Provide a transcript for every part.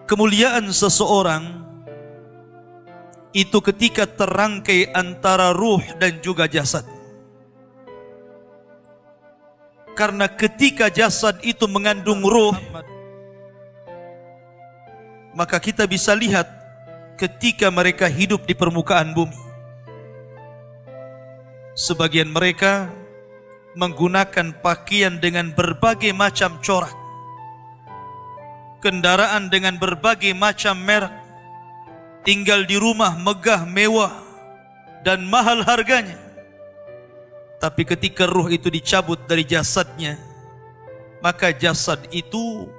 Kemuliaan seseorang itu ketika terangkai antara ruh dan juga jasad. Karena ketika jasad itu mengandung ruh, maka kita bisa lihat ketika mereka hidup di permukaan bumi. Sebagian mereka menggunakan pakaian dengan berbagai macam corak, kendaraan dengan berbagai macam merek, tinggal di rumah megah mewah dan mahal harganya. Tapi ketika ruh itu dicabut dari jasadnya, maka jasad itu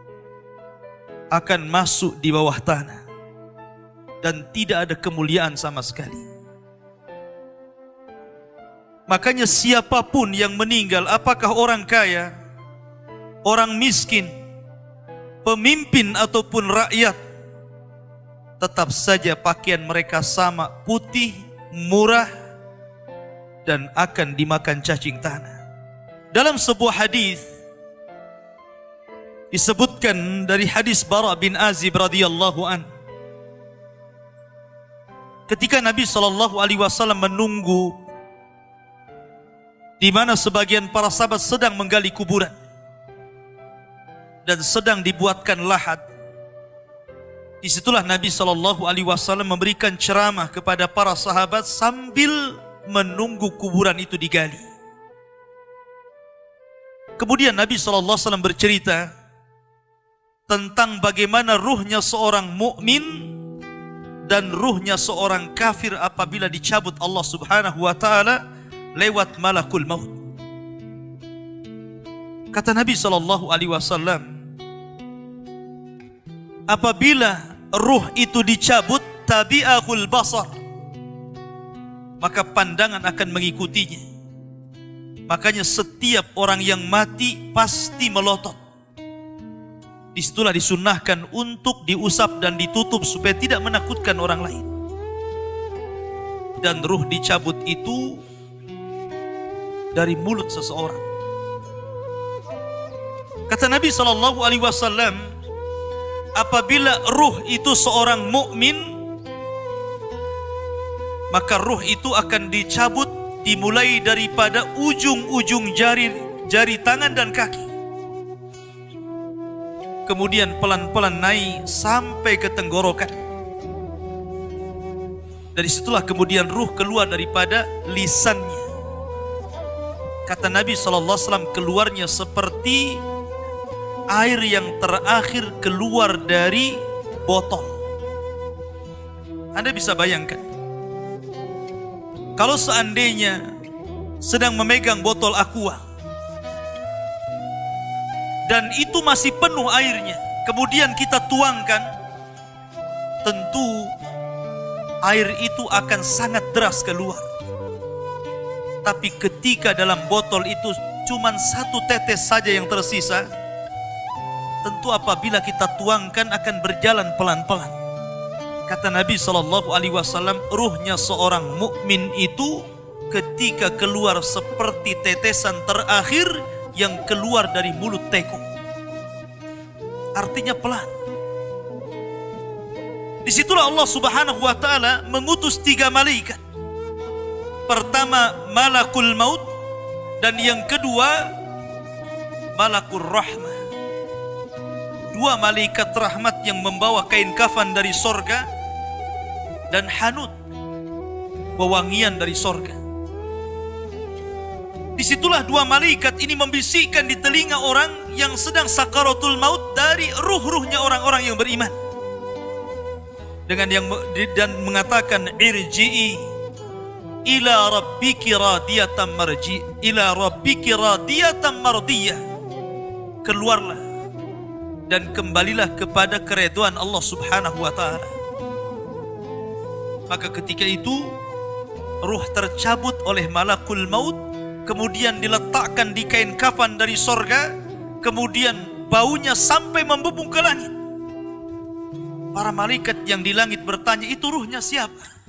akan masuk di bawah tanah dan tidak ada kemuliaan sama sekali. Makanya siapapun yang meninggal, apakah orang kaya, orang miskin, pemimpin ataupun rakyat, tetap saja pakaian mereka sama, putih, murah, dan akan dimakan cacing tanah. Dalam sebuah hadis disebutkan dari hadis Bara bin Azib radhiyallahu an, ketika Nabi SAW menunggu di mana sebagian para sahabat sedang menggali kuburan dan sedang dibuatkan lahat, disitulah Nabi SAW memberikan ceramah kepada para sahabat sambil menunggu kuburan itu digali. Kemudian Nabi SAW bercerita tentang bagaimana ruhnya seorang mukmin dan ruhnya seorang kafir apabila dicabut Allah Subhanahu wa taala lewat malakul maut. Kata Nabi SAW, apabila ruh itu dicabut, tabi'ahul basar, maka pandangan akan mengikutinya. Makanya setiap orang yang mati pasti melotot. Disitulah disunnahkan untuk diusap dan ditutup supaya tidak menakutkan orang lain. Dan ruh dicabut itu dari mulut seseorang. Kata Nabi SAW, apabila ruh itu seorang mukmin, maka ruh itu akan dicabut dimulai daripada ujung-ujung jari tangan dan kaki, kemudian pelan-pelan naik sampai ke tenggorokan. Dari situlah kemudian ruh keluar daripada lisannya. Kata Nabi SAW, keluarnya seperti air yang terakhir keluar dari botol. Anda bisa bayangkan, kalau seandainya sedang memegang botol aqua dan itu masih penuh airnya, kemudian kita tuangkan, tentu air itu akan sangat deras keluar. Tapi ketika dalam botol itu cuma satu tetes saja yang tersisa, tentu apabila kita tuangkan akan berjalan pelan-pelan. Kata Nabi SAW, ruhnya seorang mukmin itu ketika keluar seperti tetesan terakhir yang keluar dari mulut teko. Artinya pelan. Disitulah Allah Subhanahu wa taala mengutus 3 malaikat. Pertama malakul maut, dan yang kedua malakul rahmah. 2 malaikat rahmat yang membawa kain kafan dari sorga dan hanut, wewangian dari sorga. Disitulah 2 malaikat ini membisikkan di telinga orang yang sedang sakaratul maut dari ruh-ruhnya orang-orang yang beriman, dan mengatakan, irji'i ila rabbiki radiyatan marji, ila rabbiki radiyatan mardiyah, keluarlah dan kembalilah kepada keridhaan Allah Subhanahu wa taala. Maka ketika itu ruh tercabut oleh malakul maut, kemudian diletakkan di kain kafan dari sorga, kemudian baunya sampai membubung ke langit. Para malaikat yang di langit bertanya, itu ruhnya siapa?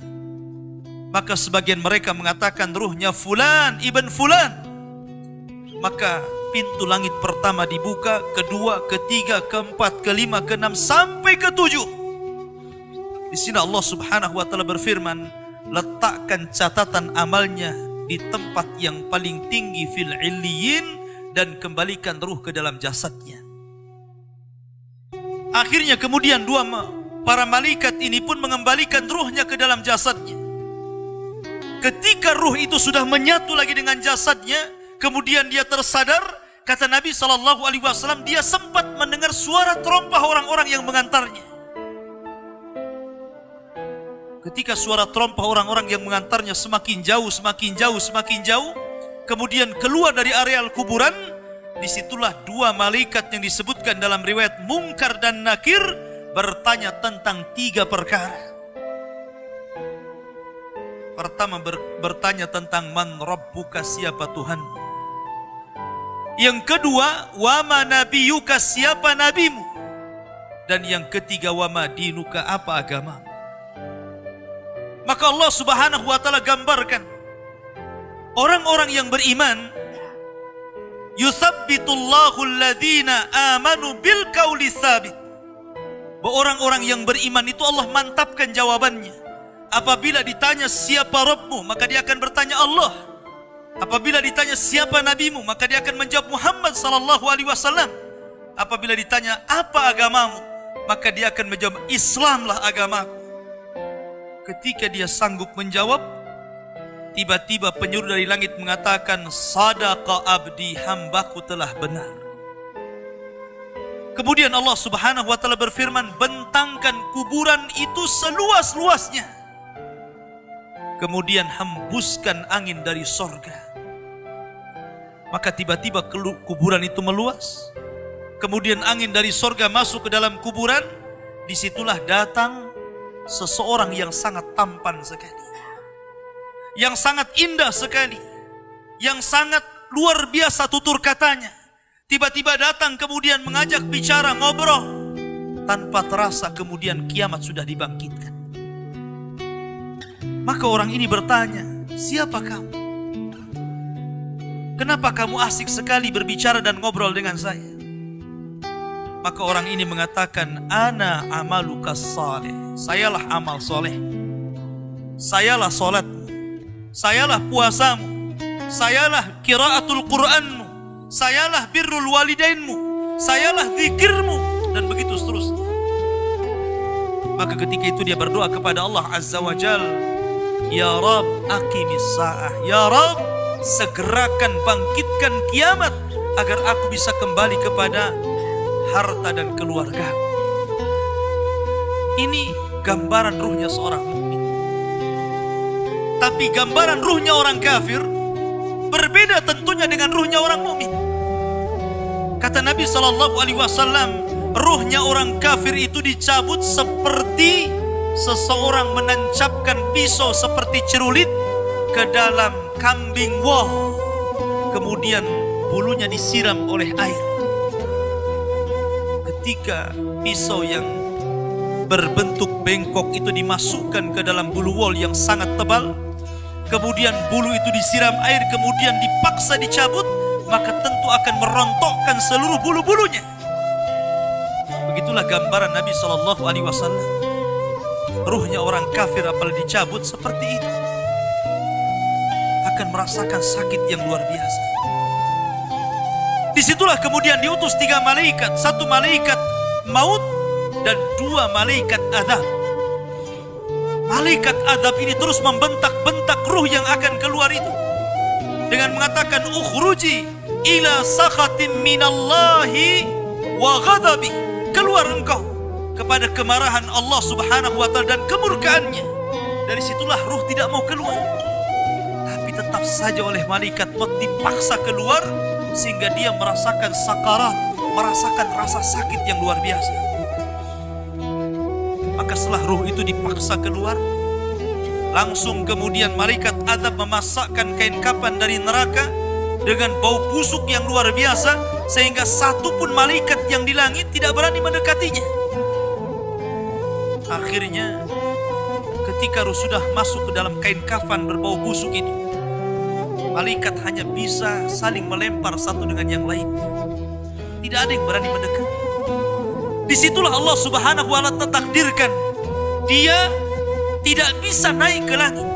Maka sebagian mereka mengatakan ruhnya fulan ibn fulan. Maka pintu langit pertama dibuka, kedua, ketiga, keempat, kelima, keenam, sampai ketujuh. Di sini Allah Subhanahu wa Ta'ala berfirman, letakkan catatan amalnya di tempat yang paling tinggi fil illiyin, dan kembalikan ruh ke dalam jasadnya. Akhirnya kemudian para malaikat ini pun mengembalikan ruhnya ke dalam jasadnya. Ketika ruh itu sudah menyatu lagi dengan jasadnya, kemudian dia tersadar. Kata Nabi SAW, dia sempat mendengar suara terompah orang-orang yang mengantarnya. Ketika suara terompah orang-orang yang mengantarnya semakin jauh, kemudian keluar dari areal kuburan, disitulah dua malaikat yang disebutkan dalam riwayat Munkar dan Nakir bertanya tentang 3 perkara. Pertama bertanya tentang man rabbuka, siapa Tuhan. Yang kedua, wama nabiyuka, siapa nabimu. Dan yang ketiga, wama dinuka, apa agamamu. Maka Allah Subhanahu wa Ta'ala gambarkan orang-orang yang beriman, yuthabbitullahu alladhina amanu bil qawli tsabit. Orang-orang yang beriman itu Allah mantapkan jawabannya. Apabila ditanya siapa Rabbmu, maka dia akan bertanya Allah. Apabila ditanya siapa nabimu, maka dia akan menjawab Muhammad sallallahu alaihi wasallam. Apabila ditanya apa agamamu, maka dia akan menjawab Islamlah agamaku. Ketika dia sanggup menjawab, tiba-tiba penyuruh dari langit mengatakan, sadaqa abdi, hambaku telah benar. Kemudian Allah Subhanahu wa Ta'ala berfirman, bentangkan kuburan itu seluas-luasnya. Kemudian hembuskan angin dari sorga. Maka tiba-tiba kuburan itu meluas. Kemudian angin dari sorga masuk ke dalam kuburan. Disitulah datang seseorang yang sangat tampan sekali, yang sangat indah sekali, yang sangat luar biasa tutur katanya. Tiba-tiba datang kemudian mengajak bicara, ngobrol. Tanpa terasa kemudian kiamat sudah dibangkitkan. Maka orang ini bertanya, siapa kamu? Kenapa kamu asik sekali berbicara dan ngobrol dengan saya? Maka orang ini mengatakan, ana amaluka saleh. Sayalah amal soleh. Sayalah solatmu. Sayalah puasamu. Sayalah qiraatul Qur'anmu. Sayalah birrul walidainmu. Sayalah zikirmu. Dan begitu seterusnya. Maka ketika itu dia berdoa kepada Allah Azza wa Jal, ya Rab, aqimis sa'ah. Ya Rab, segerakan bangkitkan kiamat agar aku bisa kembali kepada harta dan keluarga. Ini gambaran ruhnya seorang mukmin. Tapi gambaran ruhnya orang kafir berbeda tentunya dengan ruhnya orang mukmin. Kata Nabi SAW, ruhnya orang kafir itu dicabut seperti seseorang menancapkan pisau seperti cerulit ke dalam kambing wol. Kemudian bulunya disiram oleh air. Ketika pisau yang berbentuk bengkok itu dimasukkan ke dalam bulu wol yang sangat tebal, kemudian bulu itu disiram air, kemudian dipaksa dicabut, maka tentu akan merontokkan seluruh bulu-bulunya. Begitulah gambaran Nabi SAW. Ruhnya orang kafir apabila dicabut seperti itu, akan merasakan sakit yang luar biasa. Disitulah kemudian diutus 3 malaikat, 1 malaikat maut dan 2 malaikat azab. Malaikat azab ini terus membentak-bentak ruh yang akan keluar itu dengan mengatakan, ukhruji ila sakhatim minallahi wa ghadabi. Keluar engkau kepada kemarahan Allah Subhanahu wa Ta'ala dan kemurkaannya. Dari situlah ruh tidak mau keluar, tapi tetap saja oleh malaikat maut dipaksa keluar, sehingga dia merasakan sakarat, merasakan rasa sakit yang luar biasa. Maka setelah ruh itu dipaksa keluar, langsung kemudian malaikat azab memasakkan kain kafan dari neraka dengan bau busuk yang luar biasa, sehingga satu pun malaikat yang di langit tidak berani mendekatinya. Akhirnya ketika ruh sudah masuk ke dalam kain kafan berbau busuk itu, Malaikat hanya bisa saling melempar satu dengan yang lain. Tidak ada yang berani mendekat. Disitulah Allah Subhanahu wa Ta'ala takdirkan dia tidak bisa naik ke langit.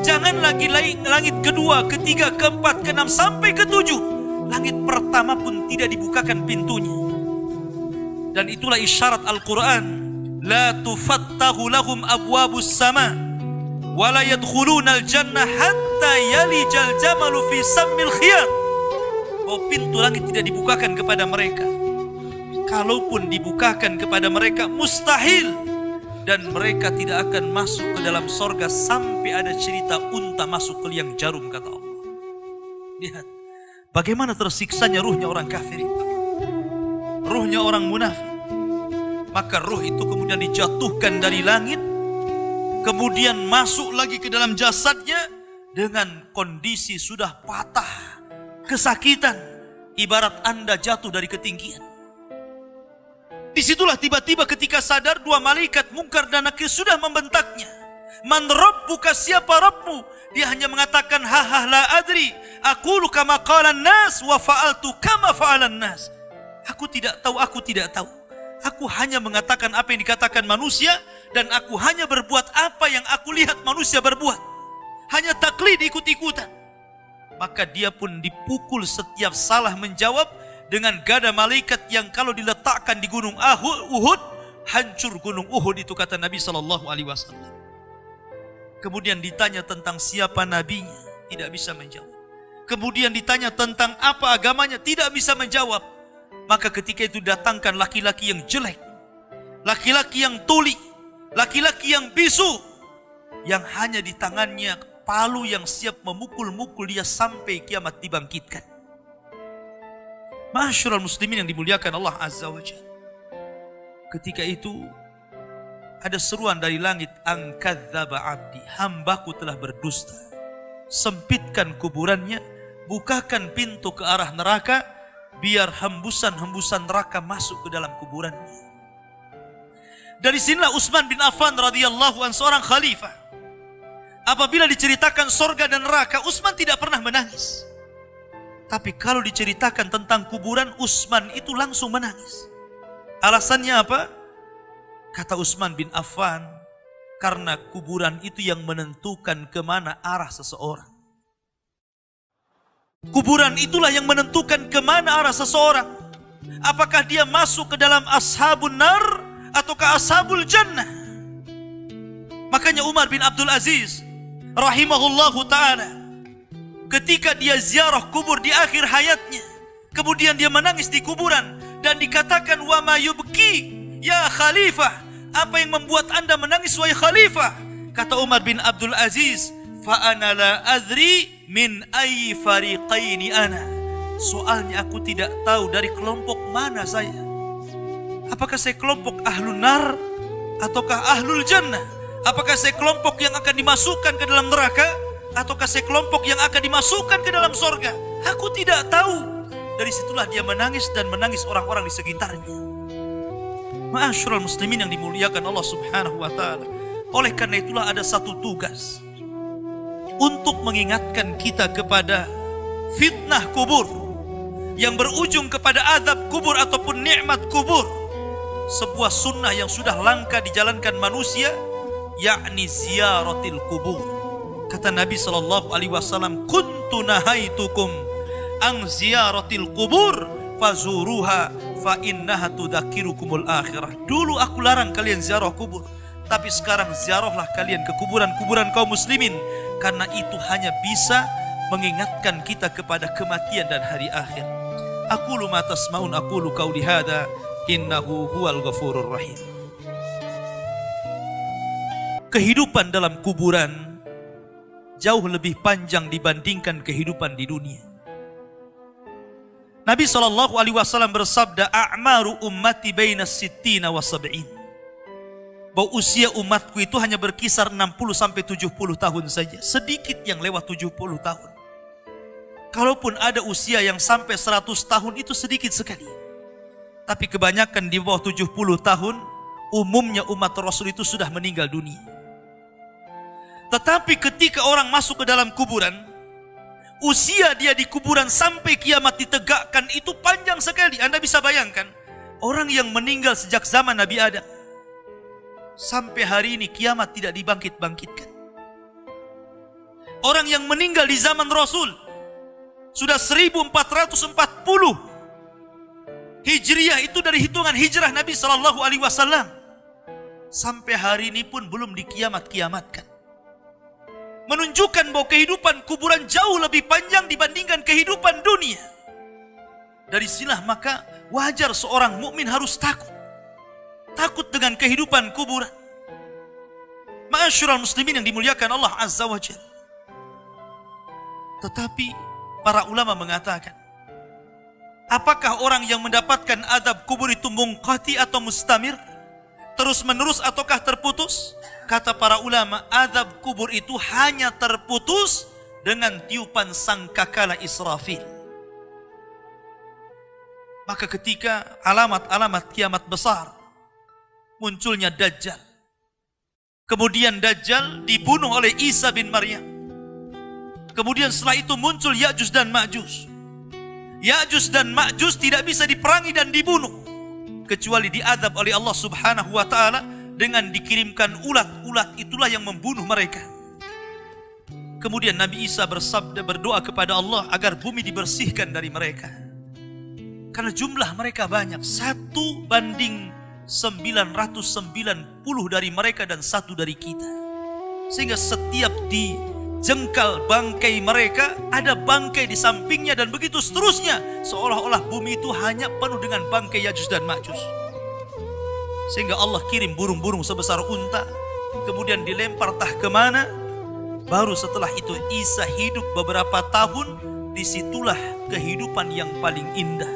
Jangan lagi langit kedua, ketiga, keempat, keenam sampai ketujuh. Langit pertama pun tidak dibukakan pintunya. Dan itulah isyarat Al-Quran. La tufattahu lahum abwabus sama wa la yadkhulunal jannah hatta yalijal jamalu fi sammil khiyar. Oh, pintu langit tidak dibukakan kepada mereka. Kalaupun dibukakan kepada mereka, mustahil. Dan mereka tidak akan masuk ke dalam sorga sampai ada cerita unta masuk ke liang jarum, kata Allah. Lihat bagaimana tersiksanya ruhnya orang kafir itu, ruhnya orang munafik. Maka ruh itu kemudian dijatuhkan dari langit, kemudian masuk lagi ke dalam jasadnya dengan kondisi sudah patah, kesakitan, ibarat Anda jatuh dari ketinggian. Disitulah tiba-tiba ketika sadar, dua malaikat Munkar dan Nakir sudah membentaknya. Man rabbuka, siapa Rabbmu? Dia hanya mengatakan ha la adri, aqulu kama qala an-nas wa fa'altu kama fa'alan nas. Aku tidak tahu, aku tidak tahu. Aku hanya mengatakan apa yang dikatakan manusia, dan aku hanya berbuat apa yang aku lihat manusia berbuat. Hanya taklid, ikut-ikutan. Maka dia pun dipukul setiap salah menjawab dengan gada malaikat yang kalau diletakkan di gunung Uhud, hancur gunung Uhud itu, kata Nabi SAW. Kemudian ditanya tentang siapa nabinya, tidak bisa menjawab. Kemudian ditanya tentang apa agamanya, tidak bisa menjawab. Maka ketika itu datangkan laki-laki yang jelek, laki-laki yang tuli, laki-laki yang bisu, yang hanya di tangannya palu yang siap memukul-mukul dia sampai kiamat dibangkitkan. Ma'asyiral muslimin yang dimuliakan Allah Azza wa Jalla. Ketika itu ada seruan dari langit, an kadzdzaba abdi, hambaku telah berdusta. Sempitkan kuburannya, bukakan pintu ke arah neraka, biar hembusan-hembusan neraka masuk ke dalam kuburannya. Dari sinilah Utsman bin Affan radhiyallahu anhu, seorang khalifah, apabila diceritakan surga dan neraka, Utsman tidak pernah menangis. Tapi kalau diceritakan tentang kuburan, Utsman itu langsung menangis. Alasannya apa? Kata Utsman bin Affan, karena kuburan itu yang menentukan kemana arah seseorang. Kuburan itulah yang menentukan kemana arah seseorang. Apakah dia masuk ke dalam ashabun nar ataukah ashabul jannah. Makanya Umar bin Abdul Aziz rahimahullahu ta'ala, ketika dia ziarah kubur di akhir hayatnya, kemudian dia menangis di kuburan dan dikatakan, wa ma yubki ya khalifah, apa yang membuat Anda menangis wahai khalifah? Kata Umar bin Abdul Aziz, fa ana la adri min ayyi fariqaini ana. Soalnya aku tidak tahu dari kelompok mana saya. Apakah saya kelompok ahlun nar ataukah ahlul jannah? Apakah saya kelompok yang akan dimasukkan ke dalam neraka ataukah saya kelompok yang akan dimasukkan ke dalam sorga? Aku tidak tahu. Dari situlah dia menangis dan menangis orang-orang di sekitarnya. Ma'asyiral muslimin yang dimuliakan Allah Subhanahu wa ta'ala. Oleh karena itulah ada satu tugas untuk mengingatkan kita kepada fitnah kubur yang berujung kepada azab kubur ataupun nikmat kubur. Sebuah sunnah yang sudah langka dijalankan manusia, yakni ziyaratil kubur. Kata Nabi SAW, kuntu nahaitukum an ziyaratil kubur fazuruha fa innaha tudzakirukumul akhirah. Dulu aku larang kalian ziarah kubur, tapi sekarang ziarahlah kalian ke kuburan-kuburan kaum muslimin, karena itu hanya bisa mengingatkan kita kepada kematian dan hari akhir. Aqulu ma tasma'un, aqulu qauli hadza, innahu huwal ghafurur rahim. Kehidupan dalam kuburan jauh lebih panjang dibandingkan kehidupan di dunia. Nabi SAW bersabda, a'maru ummati baina sittina wa sab'in. Bahwa usia umatku itu hanya berkisar 60-70 tahun saja. Sedikit yang lewat 70 tahun. Kalaupun ada usia yang sampai 100 tahun itu sedikit sekali. Tapi kebanyakan di bawah 70 tahun, umumnya umat Rasul itu sudah meninggal dunia. Tetapi ketika orang masuk ke dalam kuburan, usia dia di kuburan sampai kiamat ditegakkan itu panjang sekali. Anda bisa bayangkan, orang yang meninggal sejak zaman Nabi Adam sampai hari ini kiamat tidak dibangkit-bangkitkan. Orang yang meninggal di zaman Rasul sudah 1440 Hijriah, itu dari hitungan hijrah Nabi SAW. Sampai hari ini pun belum dikiamat-kiamatkan. Menunjukkan bahwa kehidupan kuburan jauh lebih panjang dibandingkan kehidupan dunia. Dari sinilah maka wajar seorang mukmin harus takut. Takut dengan kehidupan kuburan. Ma'asyiral muslimin yang dimuliakan Allah Azza wa Jalla. Tetapi para ulama mengatakan, apakah orang yang mendapatkan adab kubur itu munqati atau mustamir? Terus menerus ataukah terputus? Kata para ulama, adab kubur itu hanya terputus dengan tiupan sangkakala Israfil. Maka ketika alamat-alamat kiamat besar, munculnya Dajjal. Kemudian Dajjal dibunuh oleh Isa bin Maryam. Kemudian setelah itu muncul Ya'juj dan Ma'juj. Ya'juj dan Ma'juj tidak bisa diperangi dan dibunuh kecuali diadab oleh Allah Subhanahu wa taala dengan dikirimkan ulat-ulat, itulah yang membunuh mereka. Kemudian Nabi Isa berdoa kepada Allah agar bumi dibersihkan dari mereka. Karena jumlah mereka banyak, 1 banding 990 dari mereka dan 1 dari kita. Sehingga setiap dijengkal bangkai mereka, ada bangkai di sampingnya dan begitu seterusnya. Seolah-olah bumi itu hanya penuh dengan bangkai Ya'juj dan Ma'juj. Sehingga Allah kirim burung-burung sebesar unta, kemudian dilempar entah kemana. Baru setelah itu Isa hidup beberapa tahun, disitulah kehidupan yang paling indah.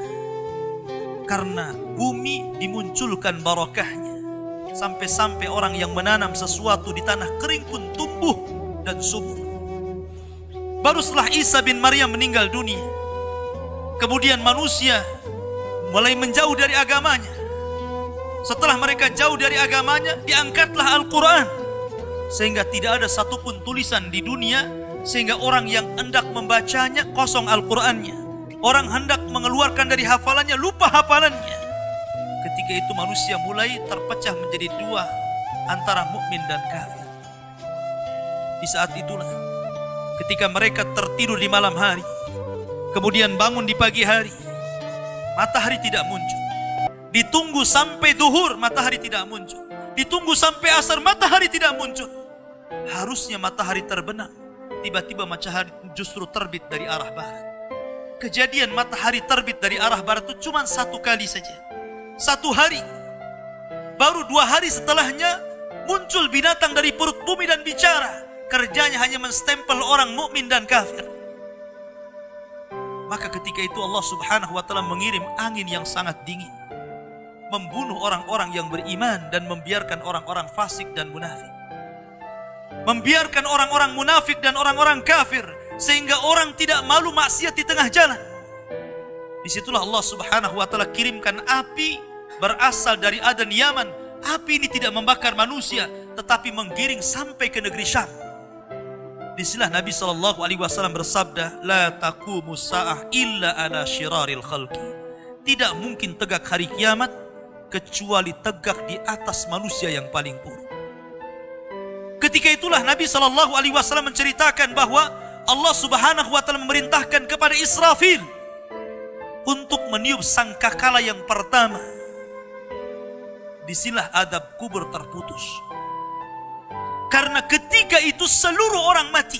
Karena bumi dimunculkan barakahnya. Sampai-sampai orang yang menanam sesuatu di tanah kering pun tumbuh dan subur. Baru setelah Isa bin Maryam meninggal dunia, kemudian manusia mulai menjauh dari agamanya. Setelah mereka jauh dari agamanya, diangkatlah Al-Quran. Sehingga tidak ada satupun tulisan di dunia, sehingga orang yang hendak membacanya kosong Al-Qurannya. Orang hendak mengeluarkan dari hafalannya, lupa hafalannya. Ketika itu manusia mulai terpecah menjadi 2 antara mukmin dan kafir. Di saat itulah ketika mereka tertidur di malam hari, kemudian bangun di pagi hari, matahari tidak muncul. Ditunggu sampai duhur, matahari tidak muncul. Ditunggu sampai asar, matahari tidak muncul. Harusnya matahari terbenam, tiba-tiba matahari justru terbit dari arah barat. Kejadian matahari terbit dari arah barat itu cuma 1 kali saja. 1 hari. Baru 2 hari setelahnya muncul binatang dari perut bumi dan bicara. Kerjanya hanya menstempel orang mukmin dan kafir. Maka ketika itu Allah Subhanahu wa taala mengirim angin yang sangat dingin, membunuh orang-orang yang beriman dan membiarkan orang-orang fasik dan munafik. Membiarkan orang-orang munafik dan orang-orang kafir, sehingga orang tidak malu maksiat di tengah jalan. Disitulah Allah Subhanahu wa taala kirimkan api berasal dari Adan Yaman. Api ini tidak membakar manusia, tetapi menggiring sampai ke negeri Syam. Disinilah Nabi SAW bersabda, la taqumu sa'ah illa ala syiraril khalqi. Tidak mungkin tegak hari kiamat kecuali tegak di atas manusia yang paling buruk. Ketika itulah Nabi SAW menceritakan bahwa Allah Subhanahu wa taala memerintahkan kepada Israfil untuk meniup sangkakala yang pertama. Disinilah adab kubur terputus. Karena ketika itu seluruh orang mati.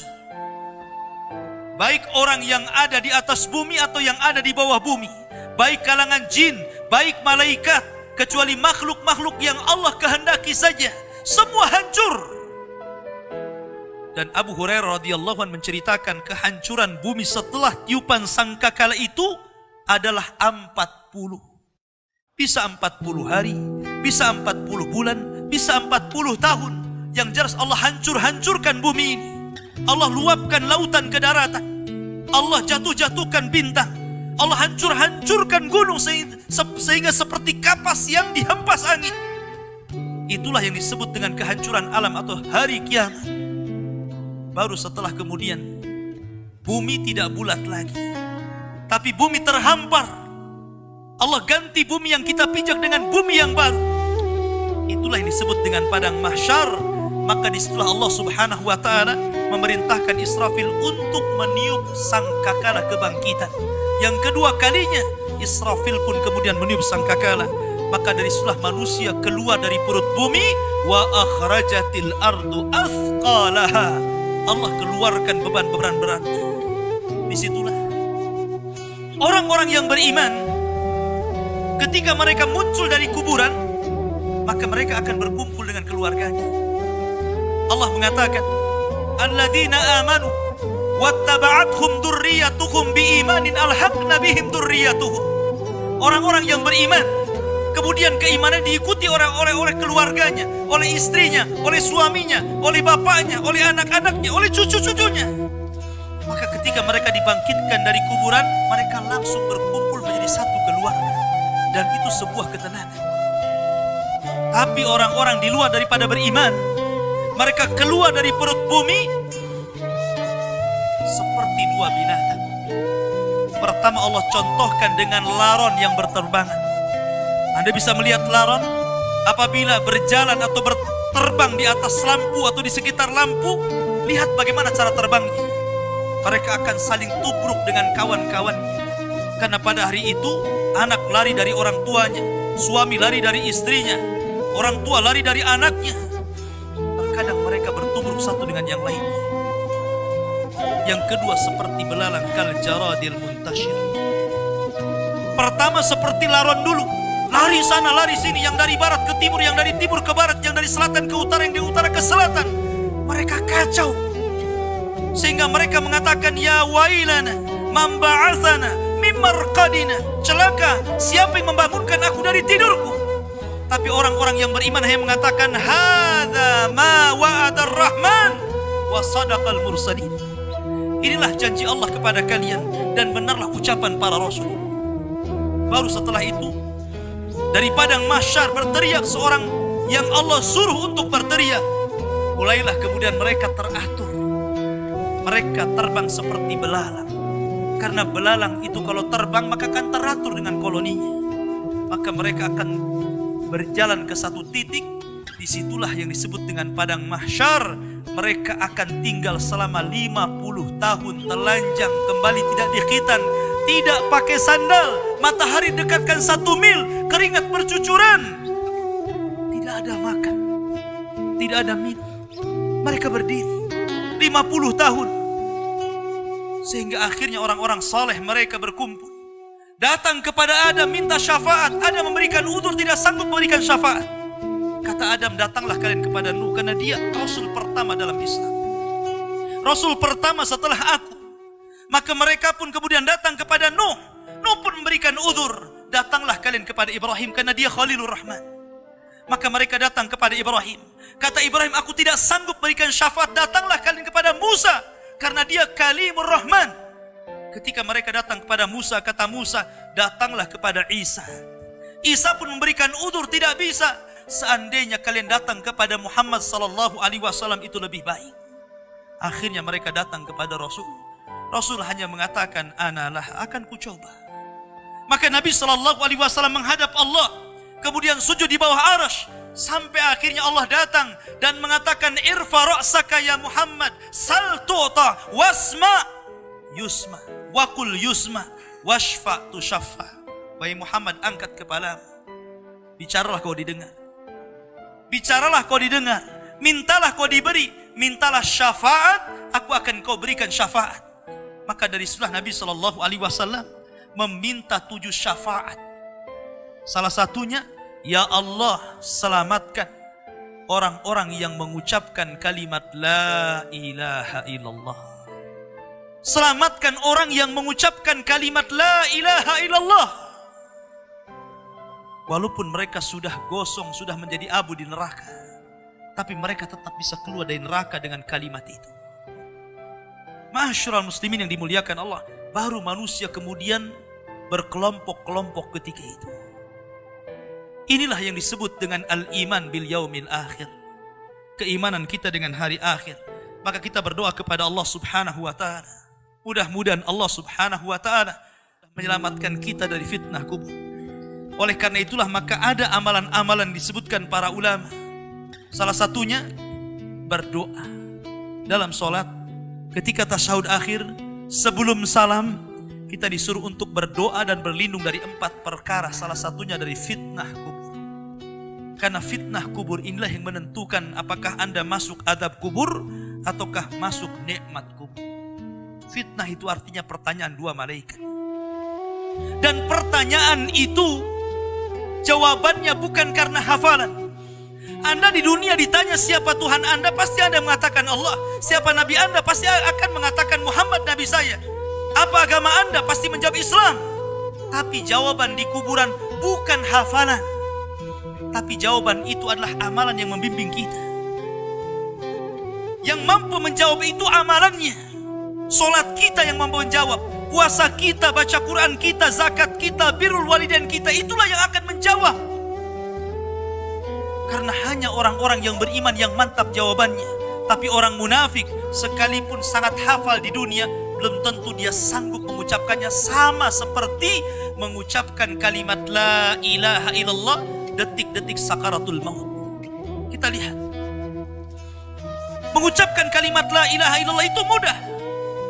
Baik orang yang ada di atas bumi atau yang ada di bawah bumi. Baik kalangan jin, baik malaikat, kecuali makhluk-makhluk yang Allah kehendaki saja. Semua hancur. Dan Abu Hurairah radhiyallahu anhu menceritakan kehancuran bumi setelah tiupan sangkakala itu adalah 40. Bisa 40 hari, bisa 40 bulan, bisa 40 tahun. Yang jelas Allah hancurkan bumi ini. Allah luapkan lautan ke daratan. Allah jatuhkan bintang. Allah hancurkan gunung sehingga seperti kapas yang dihempas angin. Itulah yang disebut dengan kehancuran alam atau hari kiamat. Baru setelah kemudian bumi tidak bulat lagi, tapi bumi terhampar. Allah ganti bumi yang kita pijak dengan bumi yang baru. Itulah yang disebut dengan padang mahsyar. Maka disitulah Allah subhanahu wa ta'ala memerintahkan Israfil untuk meniup sangkakala kebangkitan. Yang kedua kalinya Israfil pun kemudian meniup sangkakala. Maka dari situlah manusia keluar dari perut bumi. Wa akhrajatil ardu athqalaha. Allah keluarkan beban-beban beratnya. Disitulah orang-orang yang beriman, ketika mereka muncul dari kuburan, maka mereka akan berkumpul dengan keluarganya. Allah mengatakan, alladzina amanu wattaba'athum dzurriyyatuhum biimanin alhaqna bihim dzurriyyatuhum. Orang-orang yang beriman, kemudian keimanan diikuti oleh keluarganya, oleh istrinya, oleh suaminya, oleh bapaknya, oleh anak-anaknya, oleh cucu-cucunya. Maka ketika mereka dibangkitkan dari kuburan, mereka langsung berkumpul menjadi satu keluarga. Dan itu sebuah ketenangan. Tapi orang-orang di luar daripada beriman, mereka keluar dari perut bumi seperti dua binatang. Pertama Allah contohkan dengan laron yang berterbangan. Anda bisa melihat laron apabila berjalan atau berterbang di atas lampu atau di sekitar lampu. Lihat bagaimana cara terbangnya. Mereka akan saling tubruk dengan kawan-kawannya. Karena pada hari itu anak lari dari orang tuanya, suami lari dari istrinya, orang tua lari dari anaknya. Terkadang mereka bertubruk satu dengan yang lainnya. Yang kedua seperti belalang kal jaradil muntashir. Pertama seperti laron dulu, lari sana lari sini, yang dari barat ke timur, yang dari timur ke barat, yang dari selatan ke utara, yang dari utara ke selatan. Mereka kacau sehingga mereka mengatakan ya wailana man ba'atsana min marqadina. Celaka, siapa yang membangunkan aku dari tidurku? Tapi orang-orang yang beriman hanya mengatakan hadza ma wa'adar rahman wa sadaqal mursalin. Inilah janji Allah kepada kalian dan benarlah ucapan para rasul. Baru setelah itu dari padang mahsyar berteriak seorang yang Allah suruh untuk berteriak. Mulailah kemudian mereka teratur. Mereka terbang seperti belalang. Karena belalang itu kalau terbang maka akan teratur dengan koloninya. Maka mereka akan berjalan ke satu titik. Disitulah yang disebut dengan padang mahsyar. Mereka akan tinggal selama 50 tahun telanjang, kembali tidak dikhitan, tidak pakai sandal, matahari dekatkan 1 mil, keringat bercucuran, tidak ada makan, tidak ada minum. Mereka berdiri 50 tahun. Sehingga akhirnya orang-orang saleh mereka berkumpul, datang kepada Adam minta syafaat. Adam memberikan udzur, tidak sanggup memberikan syafaat. Kata Adam, datanglah kalian kepada Nuh, karena dia Rasul pertama dalam Islam, Rasul pertama setelah aku. Maka mereka pun kemudian datang kepada Nuh. Nuh pun memberikan udzur, datanglah kalian kepada Ibrahim, karena dia Khalilur Rahman. Maka mereka datang kepada Ibrahim. Kata Ibrahim, aku tidak sanggup berikan syafaat, datanglah kalian kepada Musa, karena dia Kalimur Rahman. Ketika mereka datang kepada Musa, kata Musa, datanglah kepada Isa. Isa pun memberikan udzur, tidak bisa. Seandainya kalian datang kepada Muhammad sallallahu alaihi wasallam itu lebih baik. Akhirnya mereka datang kepada Rasul. Rasul hanya mengatakan, analah, akan kucoba. Maka Nabi sallallahu alaihi wasallam menghadap Allah, kemudian sujud di bawah arasy, sampai akhirnya Allah datang dan mengatakan, irfa ra'saka ya Muhammad, sal tu'ta, wasma yusma, wakul yusma, washfa tushaffa. Wahai Muhammad, angkat kepalamu, bicaralah kau didengar. Bicaralah kau didengar, mintalah kau diberi, mintalah syafaat, aku akan kau berikan syafaat. Maka dari situlah Nabi sallallahu alaihi wasallam meminta 7 syafaat. Salah satunya, ya Allah, selamatkan orang-orang yang mengucapkan kalimat la ilaha illallah. Selamatkan orang yang mengucapkan kalimat la ilaha illallah. Walaupun mereka sudah gosong, sudah menjadi abu di neraka, tapi mereka tetap bisa keluar dari neraka dengan kalimat itu. Ma'asyiral muslimin yang dimuliakan Allah, baru manusia kemudian berkelompok-kelompok ketika itu. Inilah yang disebut dengan al-iman bil yaumil akhir. Keimanan kita dengan hari akhir. Maka kita berdoa kepada Allah subhanahu wa ta'ala Mudah-mudahan Allah Subhanahu wa ta'ala menyelamatkan kita dari fitnah kubur. Oleh karena itulah maka ada amalan-amalan disebutkan para ulama. Salah satunya berdoa dalam sholat. Ketika tasyahud akhir, sebelum salam, kita disuruh untuk berdoa dan berlindung dari 4 perkara. Salah satunya dari fitnah kubur. Karena fitnah kubur inilah yang menentukan apakah Anda masuk adab kubur ataukah masuk nikmat kubur. Fitnah itu artinya pertanyaan 2 malaikat. Dan pertanyaan itu jawabannya bukan karena hafalan. Anda di dunia ditanya siapa Tuhan Anda, pasti Anda mengatakan Allah. Siapa Nabi Anda, pasti akan mengatakan Muhammad Nabi saya. Apa agama Anda, pasti menjawab Islam. Tapi jawaban di kuburan bukan hafalan. Tapi jawaban itu adalah amalan yang membimbing kita. Yang mampu menjawab itu amalannya. Solat kita yang mampu menjawab. Puasa kita, baca Quran kita, zakat kita, birrul walidain kita, itulah yang akan menjawab. Karena hanya orang-orang yang beriman yang mantap jawabannya. Tapi orang munafik sekalipun sangat hafal di dunia, belum tentu dia sanggup mengucapkannya, sama seperti mengucapkan kalimat la ilaha illallah detik-detik sakaratul maut. Kita lihat. Mengucapkan kalimat la ilaha illallah itu mudah.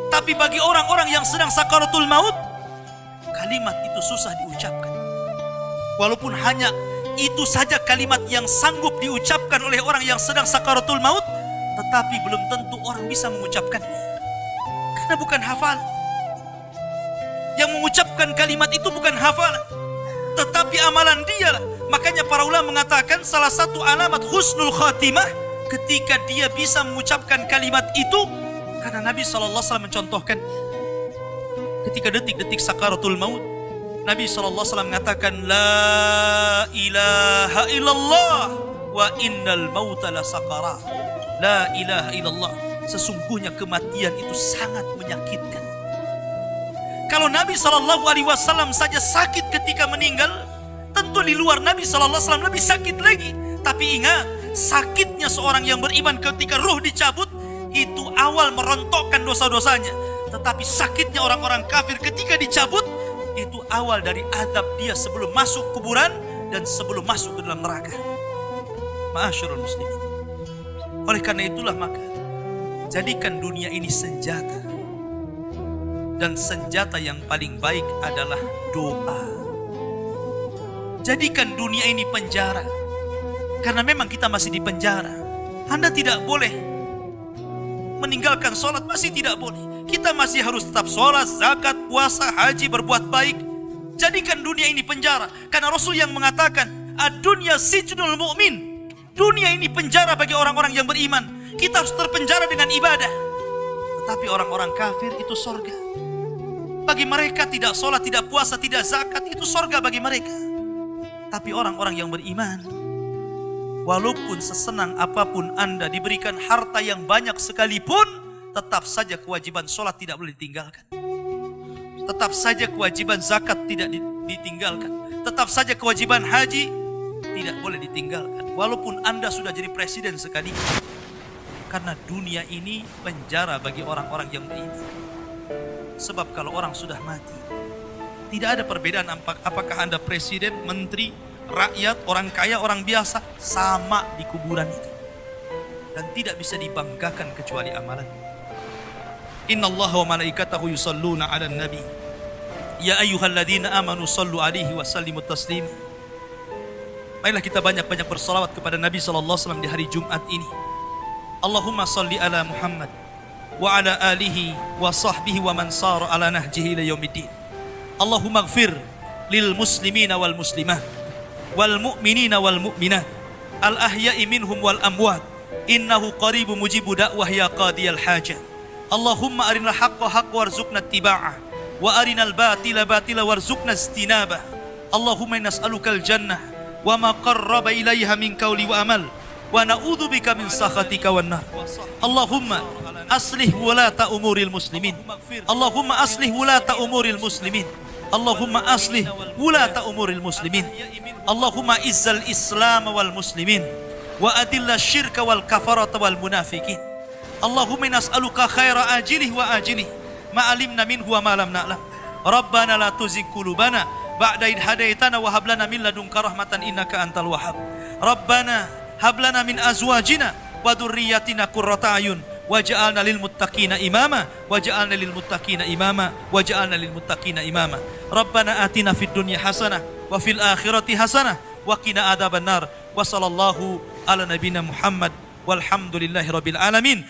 Tapi bagi orang-orang yang sedang sakaratul maut, kalimat itu susah diucapkan. Walaupun hanya itu saja kalimat yang sanggup diucapkan oleh orang yang sedang sakaratul maut, tetapi belum tentu orang bisa mengucapkannya. Karena bukan hafalan. Yang mengucapkan kalimat itu bukan hafalan, tetapi amalan dialah. Makanya para ulama mengatakan salah satu alamat husnul khatimah ketika dia bisa mengucapkan kalimat itu, karena Nabi SAW mencontohkan ketika detik-detik sakaratul maut, Nabi SAW mengatakan la ilaha illallah wa innal mauta la sakarat. La ilaha illallah, sesungguhnya kematian itu sangat menyakitkan. Kalau Nabi SAW saja sakit ketika meninggal, tentu di luar Nabi SAW lebih sakit lagi. Tapi ingat, sakitnya seorang yang beriman ketika ruh dicabut itu awal merontokkan dosa-dosanya. Tetapi sakitnya orang-orang kafir ketika dicabut itu awal dari azab dia sebelum masuk kuburan dan sebelum masuk ke dalam neraka. Ma'asyiral muslimin. Oleh karena itulah maka jadikan dunia ini senjata. Dan senjata yang paling baik adalah doa. Jadikan dunia ini penjara. Karena memang kita masih di penjara. Anda tidak boleh meninggalkan sholat, masih tidak boleh. Kita masih harus tetap sholat, zakat, puasa, haji, berbuat baik. Jadikan dunia ini penjara. Karena Rasul yang mengatakan, ad-dunya sijnul mu'min. Dunia ini penjara bagi orang-orang yang beriman. Kita harus terpenjara dengan ibadah. Tetapi orang-orang kafir itu sorga. Bagi mereka tidak sholat, tidak puasa, tidak zakat, itu sorga bagi mereka. Tapi orang-orang yang beriman, walaupun sesenang apapun Anda diberikan harta yang banyak sekalipun, tetap saja kewajiban sholat tidak boleh ditinggalkan. Tetap saja kewajiban zakat tidak ditinggalkan. Tetap saja kewajiban haji tidak boleh ditinggalkan. Walaupun Anda sudah jadi presiden sekali. Karena dunia ini penjara bagi orang-orang yang beriman. Sebab kalau orang sudah mati, tidak ada perbedaan apakah Anda presiden, menteri, rakyat, orang kaya, orang biasa, sama di kuburan itu. Dan tidak bisa dibanggakan kecuali amalannya. Innallaha wa malaikatahu yusalluna 'alan nabi. Ya ayyuhalladzina amanu sallu 'alaihi wa sallimu taslima. Marilah kita banyak-banyak berselawat kepada Nabi sallallahu alaihi wasallam di hari Jumat ini. Allahumma salli ala Muhammad wa ala alihi wa sahbihi wa man sara ala nahjihi ila yaumiddin. Allahumma ighfir lil muslimina wal muslimat wal mu'minina wal mu'minat al ahya'i minhum wal amwat innahu qaribu mujibu da'wah ya qadiyal hajat. Allahumma arinal haqqa haqqa warzuqna ittiba'ah wa arinal batila batila warzuqna istinabah. Allahumma nas'alukal jannah wa ma qarraba ilaiha min qawli wa amal wa na'udzubika min sakhatika wan nar. Allahumma aslih wulata umuril muslimin. Allahumma aslih wulata umuril muslimin. Allahumma aslih wulata umuril muslimin. Allahumma izzal islam wal muslimin wa adilla syirka wal kafarata wal munafikin. Allahumma nas'aluka khaira ajilih wa ajilih ma alimna minhu wa ma lam na'lam. Rabbana la tuzigh qulubana ba'da idh hadaitana wa hab lana min ladunka rahmatan innaka antal wahhab. Rabbana hab lana min azwajina wa dzurriyyatina qurrata ayun waj'alna lil muttaqina imama waj'alna lil muttaqina imama waj'alna lil muttaqina imama. Rabbana atina fid dunya hasanah wa fil akhirati hasanah wa qina adzabannar. Wa sallallahu ala nabiyyina Muhammad walhamdulillahi rabbil alamin.